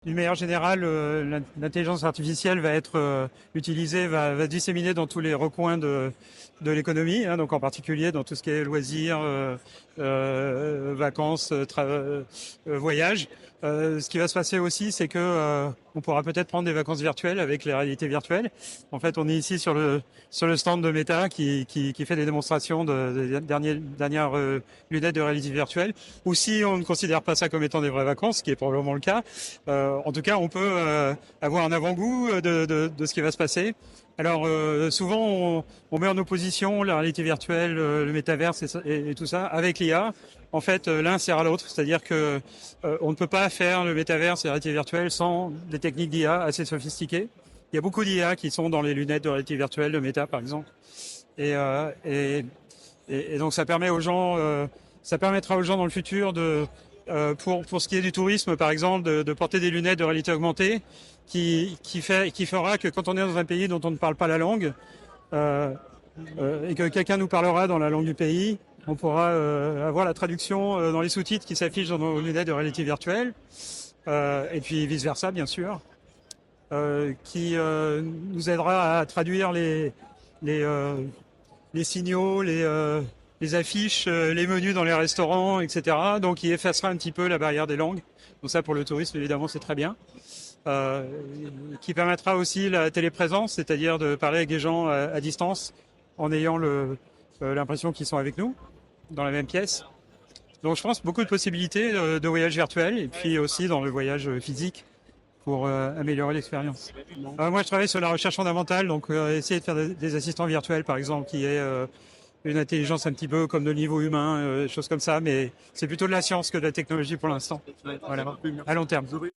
D'une manière générale, l'intelligence artificielle va être utilisée, va disséminer dans tous les recoins de l'économie, hein, donc en particulier dans tout ce qui est loisirs, vacances, voyages. Ce qui va se passer aussi, c'est que on pourra peut-être prendre des vacances virtuelles avec les réalités virtuelles. En fait, on est ici sur le stand de Meta qui fait des démonstrations de dernières lunettes de réalité virtuelle. Ou si on ne considère pas ça comme étant des vraies vacances, ce qui est probablement le cas, en tout cas, on peut avoir un avant-goût de ce qui va se passer. Alors souvent, on met en opposition la réalité virtuelle, le métaverse et tout ça avec l'IA. En fait, l'un sert à l'autre, c'est-à-dire que on ne peut pas faire le métaverse et la réalité virtuelle sans des techniques d'IA assez sophistiquées. Il y a beaucoup d'IA qui sont dans les lunettes de réalité virtuelle, de Meta par exemple, et, euh, et, et donc ça permet aux gens, ça permettra aux gens dans le futur pour ce qui est du tourisme, par exemple, de porter des lunettes de réalité augmentée qui fera que quand on est dans un pays dont on ne parle pas la langue euh, et que quelqu'un nous parlera dans la langue du pays, on pourra avoir la traduction dans les sous-titres qui s'affichent dans nos lunettes de réalité virtuelle et puis vice-versa, bien sûr, qui nous aidera à traduire les, euh, les signaux, les affiches, les menus dans les restaurants, etc. Donc, il effacera un petit peu la barrière des langues. Donc ça, pour le tourisme, évidemment, c'est très bien. Euh, qui permettra aussi la téléprésence, c'est-à-dire de parler avec des gens à distance en ayant l'impression qu'ils sont avec nous, dans la même pièce. Donc, je pense beaucoup de possibilités de voyage virtuel et puis aussi dans le voyage physique pour améliorer l'expérience. Moi, je travaille sur la recherche fondamentale, donc essayer de faire des assistants virtuels, par exemple, qui aient une intelligence un petit peu comme de niveau humain, choses comme ça, mais c'est plutôt de la science que de la technologie pour l'instant. Voilà, à long terme.